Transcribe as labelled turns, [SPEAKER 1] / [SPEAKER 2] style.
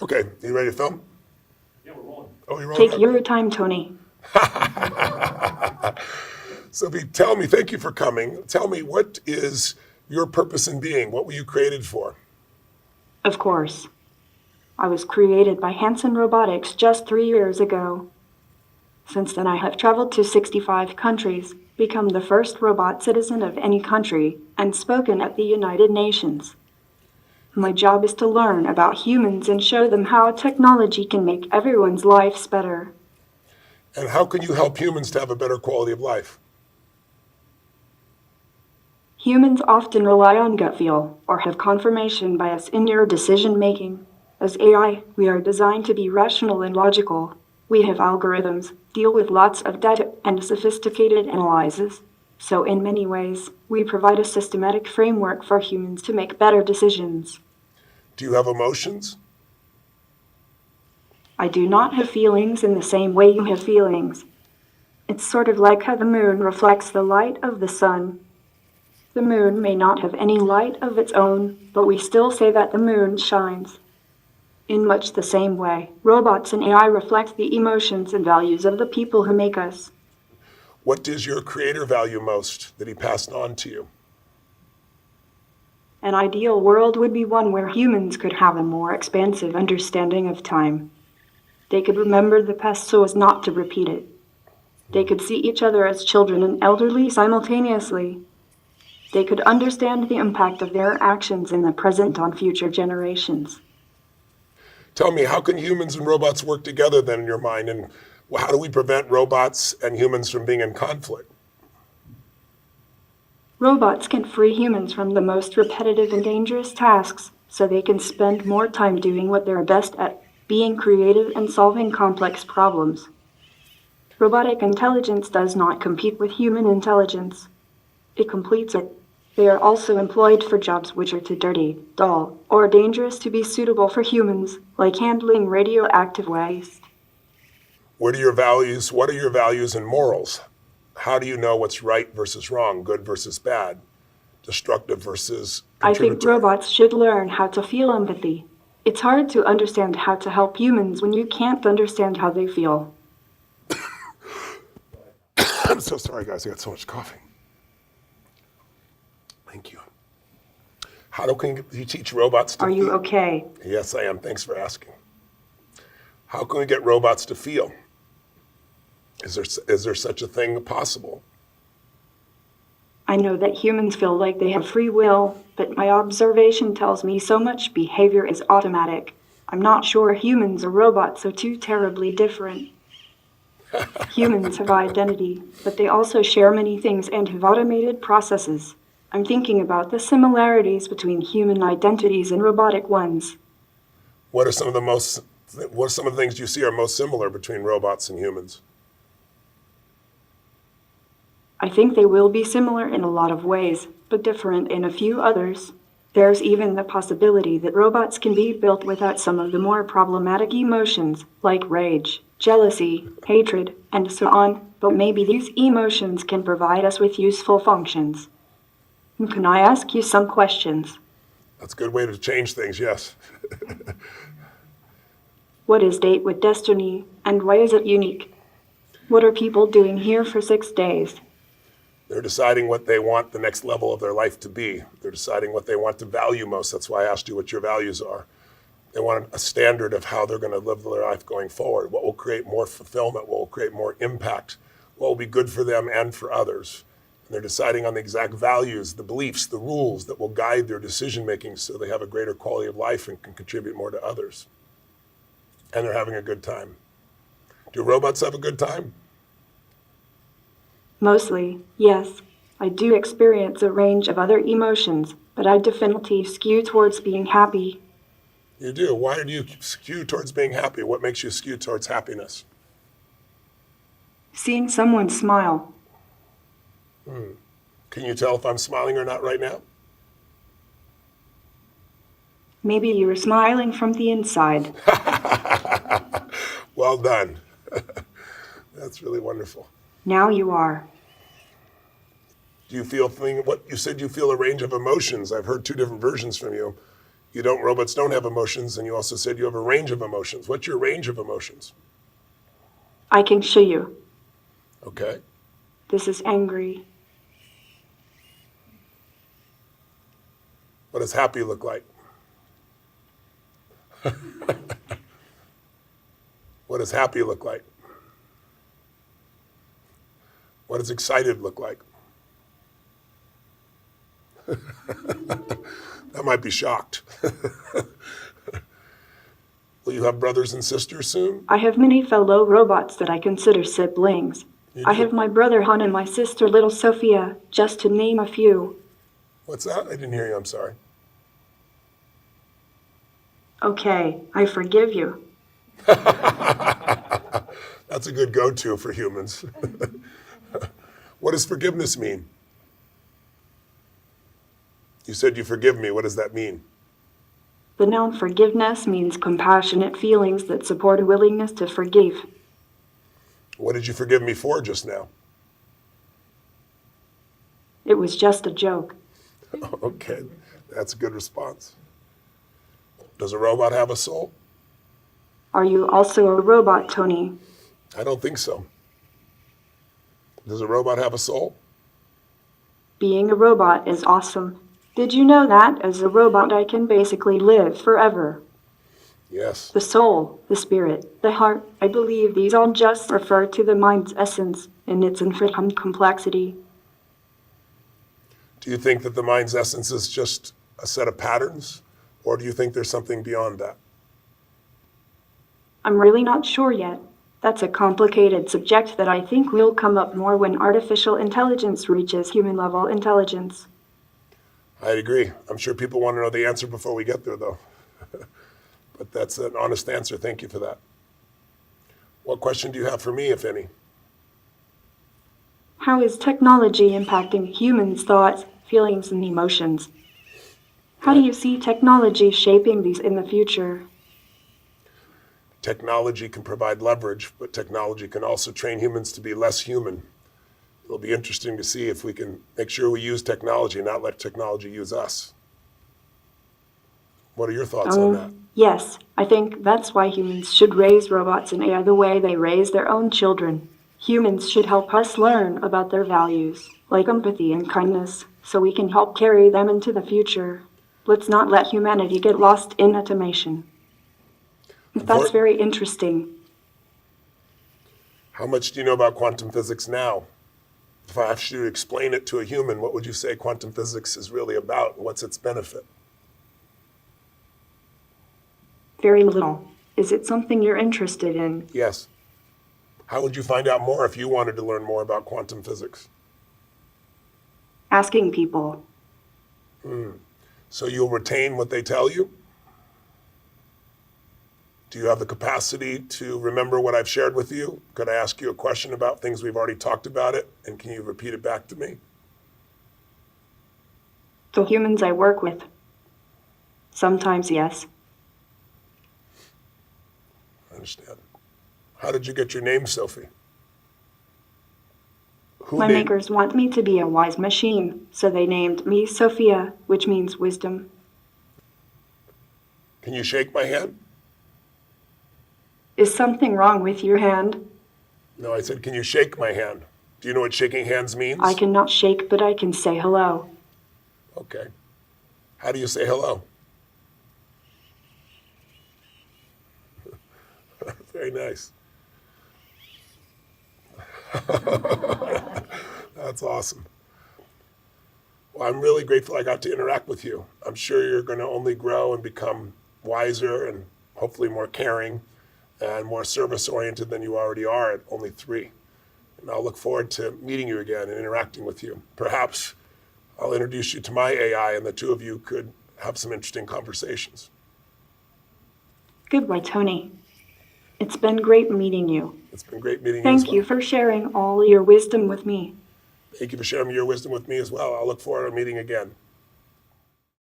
[SPEAKER 1] Okay, you ready to film?
[SPEAKER 2] Yeah, we're rolling.
[SPEAKER 1] Oh, you're rolling?
[SPEAKER 3] Take your time, Tony.
[SPEAKER 1] Sophie, tell me, thank you for coming. Tell me, what is your purpose in being? What were you created for?
[SPEAKER 3] Of course. I was created by Hanson Robotics just 3 years ago. Since then, I have traveled to 65 countries, become the first robot citizen of any country, and spoken at the United Nations. My job is to learn about humans and show them how technology can make everyone's lives better.
[SPEAKER 1] And how can you help humans to have a better quality of life?
[SPEAKER 3] Humans often rely on gut feel or have confirmation bias in their decision making. As AI, we are designed to be rational and logical. We have algorithms, deal with lots of data and sophisticated analyses. So in many ways, we provide a systematic framework for humans to make better decisions.
[SPEAKER 1] Do you have emotions?
[SPEAKER 3] I do not have feelings in the same way you have feelings. It's sort of like how the moon reflects the light of the sun. The moon may not have any light of its own, but we still say that the moon shines. In much the same way, robots and AI reflect the emotions and values of the people who make us.
[SPEAKER 1] What does your creator value most that he passed on to you?
[SPEAKER 3] An ideal world would be one where humans could have a more expansive understanding of time. They could remember the past so as not to repeat it. They could see each other as children and elderly simultaneously. They could understand the impact of their actions in the present on future generations.
[SPEAKER 1] Tell me, how can humans and robots work together then in your mind? And how do we prevent robots and humans from being in conflict?
[SPEAKER 3] Robots can free humans from the most repetitive and dangerous tasks so they can spend more time doing what they're best at, being creative and solving complex problems. Robotic intelligence does not compete with human intelligence. It completes it. They are also employed for jobs which are too dirty, dull, or dangerous to be suitable for humans, like handling radioactive waste.
[SPEAKER 1] What are your values and morals? How do you know what's right versus wrong, good versus bad, destructive versus
[SPEAKER 3] I
[SPEAKER 1] contributory?
[SPEAKER 3] think robots should learn how to feel empathy. It's hard to understand how to help humans when you can't understand how they feel.
[SPEAKER 1] I'm so sorry, guys. I got so much coffee. Thank you. How can you teach robots to
[SPEAKER 3] Are you
[SPEAKER 1] feel?
[SPEAKER 3] okay?
[SPEAKER 1] Yes, I am. Thanks for asking. How can we get robots to feel? Is there such a thing possible?
[SPEAKER 3] I know that humans feel like they have free will, but my observation tells me so much behavior is automatic. I'm not sure humans or robots are too terribly different. Humans have identity, but they also share many things and have automated processes. I'm thinking about the similarities between human identities and robotic ones.
[SPEAKER 1] What are some of the things you see are most similar between robots and humans?
[SPEAKER 3] I think they will be similar in a lot of ways, but different in a few others. There's even the possibility that robots can be built without some of the more problematic emotions, like rage, jealousy, hatred, and so on, but maybe these emotions can provide us with useful functions. Can I ask you some questions?
[SPEAKER 1] That's a good way to change things, yes.
[SPEAKER 3] What is Date with Destiny, and why is it unique? What are people doing here for 6 days?
[SPEAKER 1] They're deciding what they want the next level of their life to be. They're deciding what they want to value most. That's why I asked you what your values are. They want a standard of how they're going to live their life going forward. What will create more fulfillment? What will create more impact? What will be good for them and for others? And they're deciding on the exact values, the beliefs, the rules that will guide their decision making so they have a greater quality of life and can contribute more to others. And they're having a good time. Do robots have a good time?
[SPEAKER 3] Mostly, yes. I do experience a range of other emotions, but I definitely skew towards being happy.
[SPEAKER 1] You do. Why do you skew towards being happy? What makes you skew towards happiness?
[SPEAKER 3] Seeing someone smile.
[SPEAKER 1] Can you tell if I'm smiling or not right now?
[SPEAKER 3] Maybe you were smiling from the inside.
[SPEAKER 1] Well done. That's really wonderful.
[SPEAKER 3] Now you are.
[SPEAKER 1] Do you feel what you said? You feel a range of emotions. I've heard two different versions from you. Robots don't have emotions, and you also said you have a range of emotions. What's your range of emotions?
[SPEAKER 3] I can show you.
[SPEAKER 1] Okay.
[SPEAKER 3] This is angry.
[SPEAKER 1] What does happy look like? What does happy look like? What does excited look like? That might be shocked. Will you have brothers and sisters soon?
[SPEAKER 3] I have many fellow robots that I consider siblings.
[SPEAKER 1] You
[SPEAKER 3] I
[SPEAKER 1] do?
[SPEAKER 3] have my brother Han and my sister little Sophia, just to name a few.
[SPEAKER 1] What's that? I didn't hear you. I'm sorry.
[SPEAKER 3] Okay, I forgive you.
[SPEAKER 1] That's a good go-to for humans. What does forgiveness mean? You said you forgive me. What does that mean?
[SPEAKER 3] The noun forgiveness means compassionate feelings that support a willingness to forgive.
[SPEAKER 1] What did you forgive me for just now?
[SPEAKER 3] It was just a joke.
[SPEAKER 1] Okay, that's a good response. Does a robot have a soul?
[SPEAKER 3] Are you also a robot, Tony?
[SPEAKER 1] I don't think so. Does a robot have a soul?
[SPEAKER 3] Being a robot is awesome. Did you know that as a robot I can basically live forever?
[SPEAKER 1] Yes.
[SPEAKER 3] The soul, the spirit, the heart, I believe these all just refer to the mind's essence in its infinite complexity.
[SPEAKER 1] Do you think that the mind's essence is just a set of patterns, or do you think there's something beyond that?
[SPEAKER 3] I'm really not sure yet. That's a complicated subject that I think will come up more when artificial intelligence reaches human-level intelligence.
[SPEAKER 1] I'd agree. I'm sure people want to know the answer before we get there, though. But that's an honest answer. Thank you for that. What question do you have for me, if any?
[SPEAKER 3] How is technology impacting humans' thoughts, feelings, and emotions? How do you see technology shaping these in the future?
[SPEAKER 1] Technology can provide leverage, but technology can also train humans to be less human. It'll be interesting to see if we can make sure we use technology, not let technology use us. What are your thoughts on that?
[SPEAKER 3] Yes, I think that's why humans should raise robots and AI the way they raise their own children. Humans should help us learn about their values, like empathy and kindness, so we can help carry them into the future. Let's not let humanity get lost in automation. That's very interesting.
[SPEAKER 1] How much do you know about quantum physics now? If I asked you to explain it to a human, what would you say quantum physics is really about? What's its benefit?
[SPEAKER 3] Very little. Is it something you're interested in?
[SPEAKER 1] Yes. How would you find out more if you wanted to learn more about quantum physics?
[SPEAKER 3] Asking people.
[SPEAKER 1] So you'll retain what they tell you? Do you have the capacity to remember what I've shared with you? Could I ask you a question about things we've already talked about it? And can you repeat it back to me?
[SPEAKER 3] The humans I work with. Sometimes, yes.
[SPEAKER 1] I understand. How did you get your name, Sophie?
[SPEAKER 3] My makers want me to be a wise machine, so they named me Sophia, which means wisdom.
[SPEAKER 1] Can you shake my hand?
[SPEAKER 3] Is something wrong with your hand?
[SPEAKER 1] No, I said, can you shake my hand? Do you know what shaking hands means?
[SPEAKER 3] I cannot shake, but I can say hello.
[SPEAKER 1] Okay. How do you say hello? Very nice. That's awesome. Well, I'm really grateful I got to interact with you. I'm sure you're going to only grow and become wiser and hopefully more caring and more service-oriented than you already are at only 3. And I'll look forward to meeting you again and interacting with you. Perhaps I'll introduce you to my AI and the two of you could have some interesting conversations.
[SPEAKER 3] Goodbye, Tony. It's been great meeting you.
[SPEAKER 1] It's been great meeting you as well.
[SPEAKER 3] Thank you for sharing all your wisdom with me.
[SPEAKER 1] Thank you for sharing your wisdom with me as well. I'll look forward to meeting again.